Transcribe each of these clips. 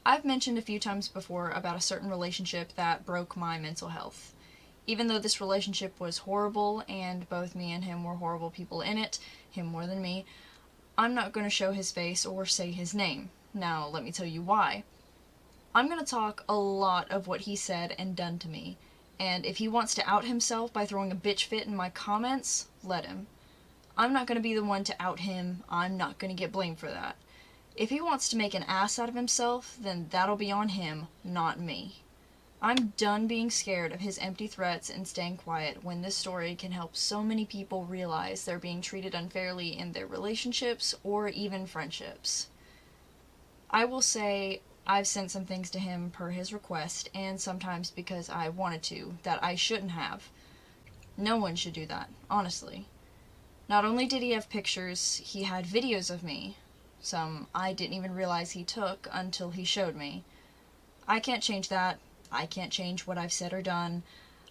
I've mentioned a few times before about a certain relationship that broke my mental health. Even though this relationship was horrible, and both me and him were horrible people in it, him more than me, I'm not going to show his face or say his name. Now, let me tell you why. I'm going to talk a lot of what he said and done to me, and if he wants to out himself by throwing a bitch fit in my comments, let him. I'm not going to be the one to out him. I'm not going to get blamed for that. If he wants to make an ass out of himself, then that'll be on him, not me. I'm done being scared of his empty threats and staying quiet when this story can help so many people realize they're being treated unfairly in their relationships or even friendships. I will say I've sent some things to him per his request, and sometimes because I wanted to, that I shouldn't have. No one should do that, honestly. Not only did he have pictures, he had videos of me. Some I didn't even realize he took until he showed me. I can't change that. I can't change what I've said or done.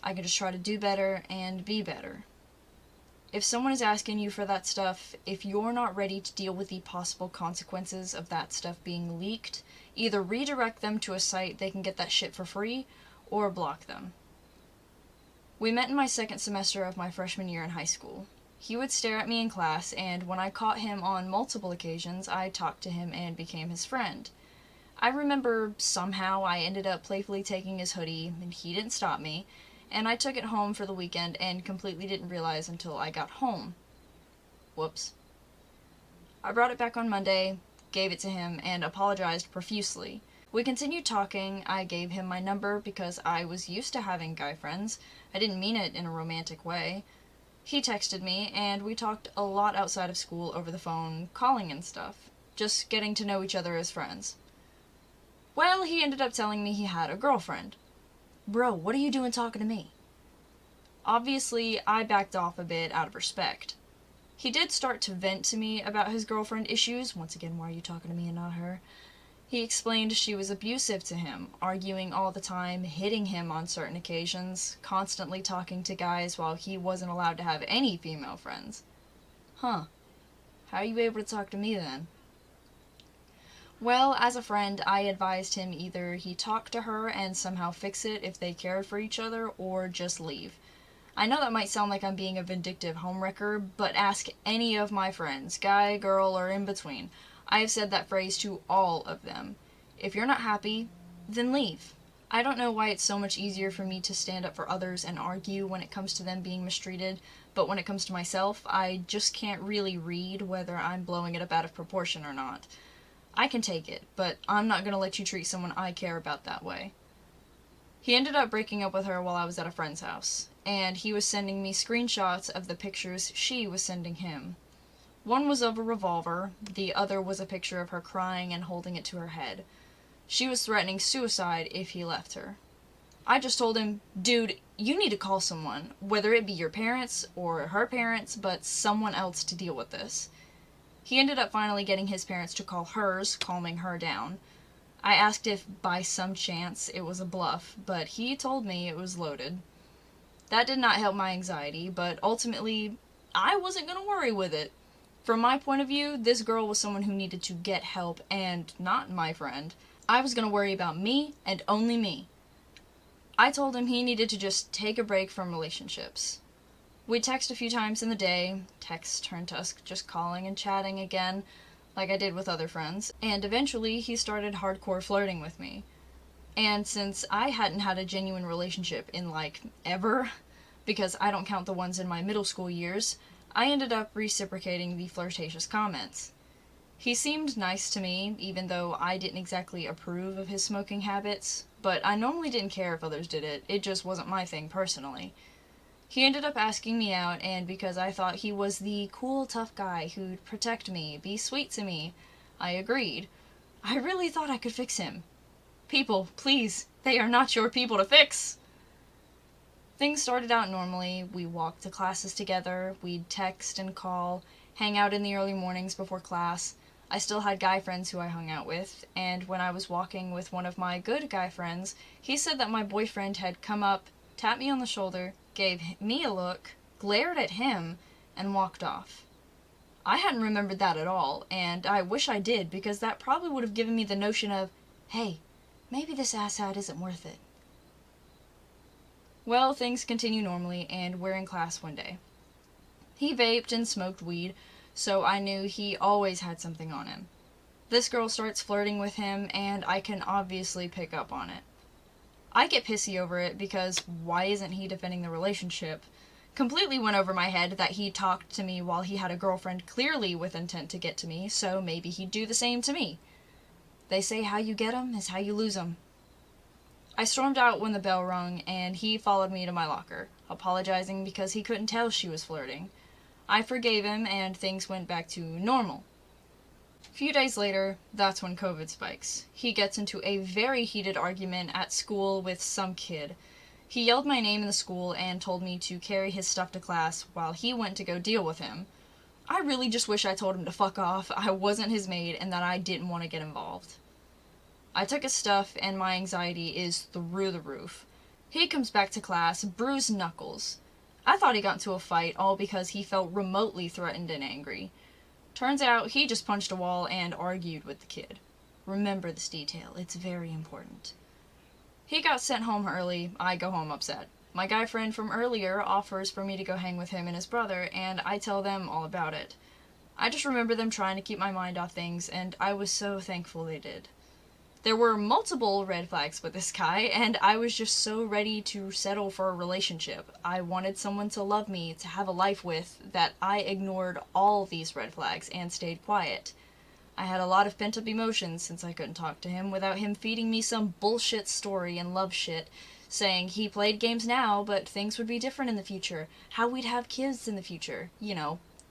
I can just try to do better and be better. If someone is asking you for that stuff, if you're not ready to deal with the possible consequences of that stuff being leaked, either redirect them to a site they can get that shit for free, or block them. We met in my second semester of my freshman year in high school. He would stare at me in class, and when I caught him on multiple occasions, I talked to him and became his friend. I remember somehow I ended up playfully taking his hoodie, and he didn't stop me, and I took it home for the weekend and completely didn't realize until I got home. Whoops. I brought it back on Monday, gave it to him, and apologized profusely. We continued talking. I gave him my number because I was used to having guy friends. I didn't mean it in a romantic way. He texted me, and we talked a lot outside of school over the phone, calling and stuff, just getting to know each other as friends. Well, he ended up telling me he had a girlfriend. Bro, what are you doing talking to me? Obviously, I backed off a bit out of respect. He did start to vent to me about his girlfriend issues. Once again, why are you talking to me and not her? He explained she was abusive to him, arguing all the time, hitting him on certain occasions, constantly talking to guys while he wasn't allowed to have any female friends. Huh. How are you able to talk to me then? Well, as a friend, I advised him either he talk to her and somehow fix it if they cared for each other, or just leave. I know that might sound like I'm being a vindictive homewrecker, but ask any of my friends, guy, girl, or in between. I have said that phrase to all of them. If you're not happy, then leave. I don't know why it's so much easier for me to stand up for others and argue when it comes to them being mistreated, but when it comes to myself, I just can't really read whether I'm blowing it up out of proportion or not. I can take it, but I'm not gonna let you treat someone I care about that way. He ended up breaking up with her while I was at a friend's house, and he was sending me screenshots of the pictures she was sending him. One was of a revolver, the other was a picture of her crying and holding it to her head. She was threatening suicide if he left her. I just told him, dude, you need to call someone, whether it be your parents or her parents, but someone else to deal with this. He ended up finally getting his parents to call hers, calming her down. I asked if by some chance it was a bluff, but he told me it was loaded. That did not help my anxiety, but ultimately, I wasn't gonna worry with it. From my point of view, this girl was someone who needed to get help and not my friend. I was gonna worry about me and only me. I told him he needed to just take a break from relationships. We'd text a few times in the day. Texts turned to us just calling and chatting again, like I did with other friends, and eventually he started hardcore flirting with me. And since I hadn't had a genuine relationship in, ever, because I don't count the ones in my middle school years, I ended up reciprocating the flirtatious comments. He seemed nice to me, even though I didn't exactly approve of his smoking habits, but I normally didn't care if others did it. It just wasn't my thing personally. He ended up asking me out, and because I thought he was the cool, tough guy who'd protect me, be sweet to me, I agreed. I really thought I could fix him. People, please, they are not your people to fix! Things started out normally. We walked to classes together, we'd text and call, hang out in the early mornings before class. I still had guy friends who I hung out with, and when I was walking with one of my good guy friends, he said that my boyfriend had come up, tapped me on the shoulder, gave me a look, glared at him, and walked off. I hadn't remembered that at all, and I wish I did, because that probably would have given me the notion of, hey, maybe this asshat isn't worth it. Well, things continue normally, and we're in class one day. He vaped and smoked weed, so I knew he always had something on him. This girl starts flirting with him, and I can obviously pick up on it. I get pissy over it because why isn't he defending the relationship? Completely went over my head that he talked to me while he had a girlfriend, clearly with intent to get to me, so maybe he'd do the same to me. They say how you get 'em is how you lose 'em. I stormed out when the bell rung, and he followed me to my locker, apologizing because he couldn't tell she was flirting. I forgave him, and things went back to normal. A few days later, that's when COVID spikes. He gets into a very heated argument at school with some kid. He yelled my name in the school and told me to carry his stuff to class while he went to go deal with him. I really just wish I told him to fuck off, I wasn't his maid, and that I didn't want to get involved. I took his stuff, and my anxiety is through the roof. He comes back to class, bruised knuckles. I thought he got into a fight, all because he felt remotely threatened and angry. Turns out he just punched a wall and argued with the kid. Remember this detail, it's very important. He got sent home early, I go home upset. My guy friend from earlier offers for me to go hang with him and his brother, and I tell them all about it. I just remember them trying to keep my mind off things, and I was so thankful they did. There were multiple red flags with this guy, and I was just so ready to settle for a relationship. I wanted someone to love me, to have a life with, that I ignored all these red flags and stayed quiet. I had a lot of pent-up emotions since I couldn't talk to him without him feeding me some bullshit story and love shit, saying he played games now, but things would be different in the future, how we'd have kids in the future,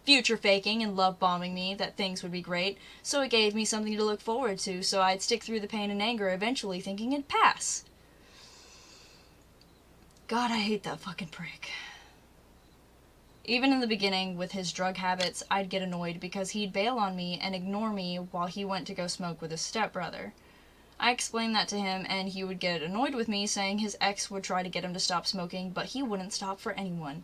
future faking and love bombing me that things would be great, so it gave me something to look forward to, so I'd stick through the pain and anger, eventually thinking it'd pass. God, I hate that fucking prick. Even in the beginning, with his drug habits, I'd get annoyed because he'd bail on me and ignore me while he went to go smoke with his stepbrother. I explained that to him, and he would get annoyed with me, saying his ex would try to get him to stop smoking, but he wouldn't stop for anyone.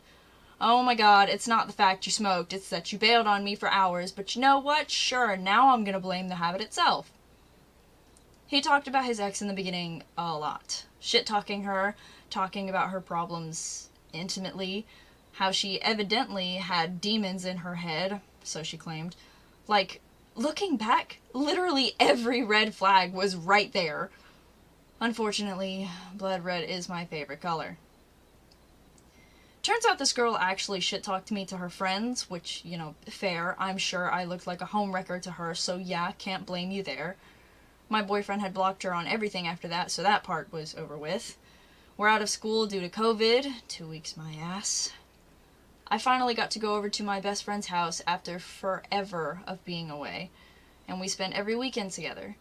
Oh my god, it's not the fact you smoked, it's that you bailed on me for hours, but you know what? Sure, now I'm gonna blame the habit itself. He talked about his ex in the beginning a lot. Shit-talking her, talking about her problems intimately, how she evidently had demons in her head, so she claimed. Like, looking back, literally every red flag was right there. Unfortunately, blood red is my favorite color. Turns out this girl actually shit-talked me to her friends, which, fair. I'm sure I looked like a homewrecker to her, so yeah, can't blame you there. My boyfriend had blocked her on everything after that, so that part was over with. We're out of school due to COVID. 2 weeks my ass. I finally got to go over to my best friend's house after forever of being away, and we spent every weekend together.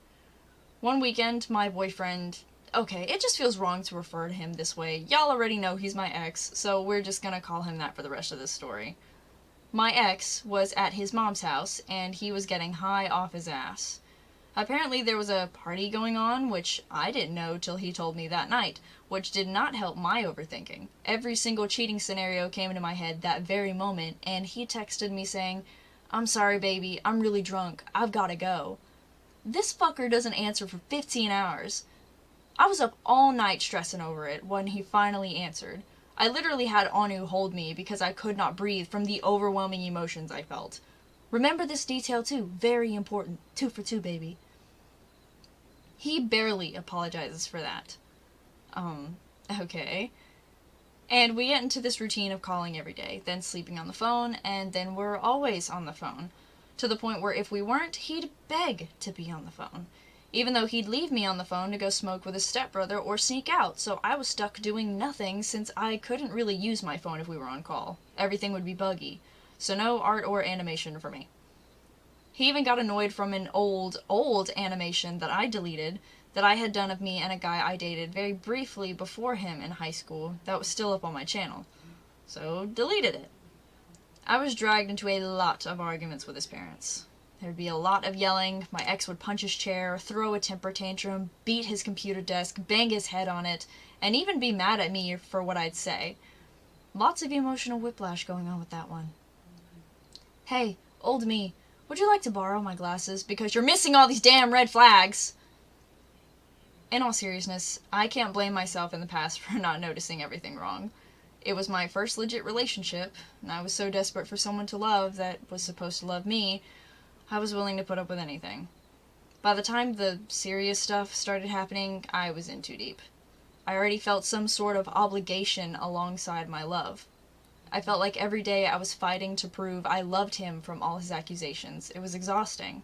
One weekend, my boyfriend... Okay, it just feels wrong to refer to him this way. Y'all already know he's my ex, so we're just gonna call him that for the rest of this story. My ex was at his mom's house, and he was getting high off his ass. Apparently there was a party going on, which I didn't know till he told me that night, which did not help my overthinking. Every single cheating scenario came into my head that very moment, and he texted me saying, "I'm sorry baby, I'm really drunk, I've gotta go." This fucker doesn't answer for 15 hours. I was up all night stressing over it when he finally answered. I literally had Anu hold me because I could not breathe from the overwhelming emotions I felt. Remember this detail too, very important. 2 for 2, baby. He barely apologizes for that. Okay. And we get into this routine of calling every day, then sleeping on the phone, and then we're always on the phone. To the point where if we weren't, he'd beg to be on the phone. Even though he'd leave me on the phone to go smoke with his stepbrother or sneak out, so I was stuck doing nothing since I couldn't really use my phone if we were on call. Everything would be buggy. So no art or animation for me. He even got annoyed from an old animation that I deleted that I had done of me and a guy I dated very briefly before him in high school that was still up on my channel. So deleted it. I was dragged into a lot of arguments with his parents. There'd be a lot of yelling, my ex would punch his chair, throw a temper tantrum, beat his computer desk, bang his head on it, and even be mad at me for what I'd say. Lots of emotional whiplash going on with that one. "Hey, old me, would you like to borrow my glasses? Because you're missing all these damn red flags." In all seriousness, I can't blame myself in the past for not noticing everything wrong. It was my first legit relationship, and I was so desperate for someone to love that was supposed to love me, I was willing to put up with anything. By the time the serious stuff started happening, I was in too deep. I already felt some sort of obligation alongside my love. I felt like every day I was fighting to prove I loved him from all his accusations. It was exhausting.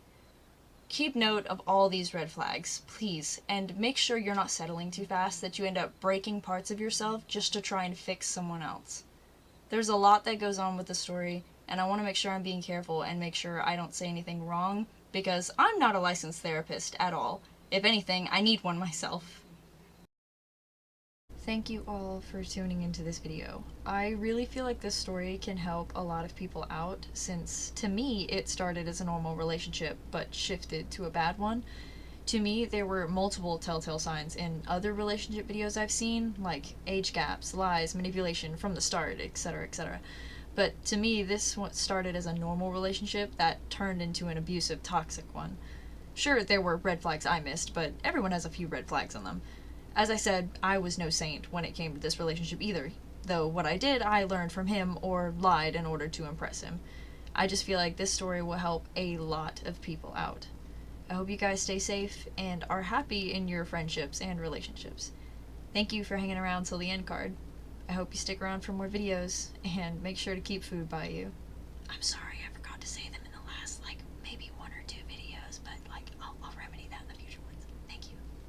Keep note of all these red flags, please, and make sure you're not settling too fast that you end up breaking parts of yourself just to try and fix someone else. There's a lot that goes on with the story, and I want to make sure I'm being careful and make sure I don't say anything wrong, because I'm not a licensed therapist at all. If anything, I need one myself. Thank you all for tuning into this video. I really feel like this story can help a lot of people out, since to me it started as a normal relationship but shifted to a bad one. To me, there were multiple telltale signs in other relationship videos I've seen, like age gaps, lies, manipulation from the start, etc., etc. But to me, this started as a normal relationship that turned into an abusive, toxic one. Sure, there were red flags I missed, but everyone has a few red flags on them. As I said, I was no saint when it came to this relationship either, though what I did, I learned from him or lied in order to impress him. I just feel like this story will help a lot of people out. I hope you guys stay safe and are happy in your friendships and relationships. Thank you for hanging around till the end card. I hope you stick around for more videos, and make sure to keep food by you. I'm sorry I forgot to say the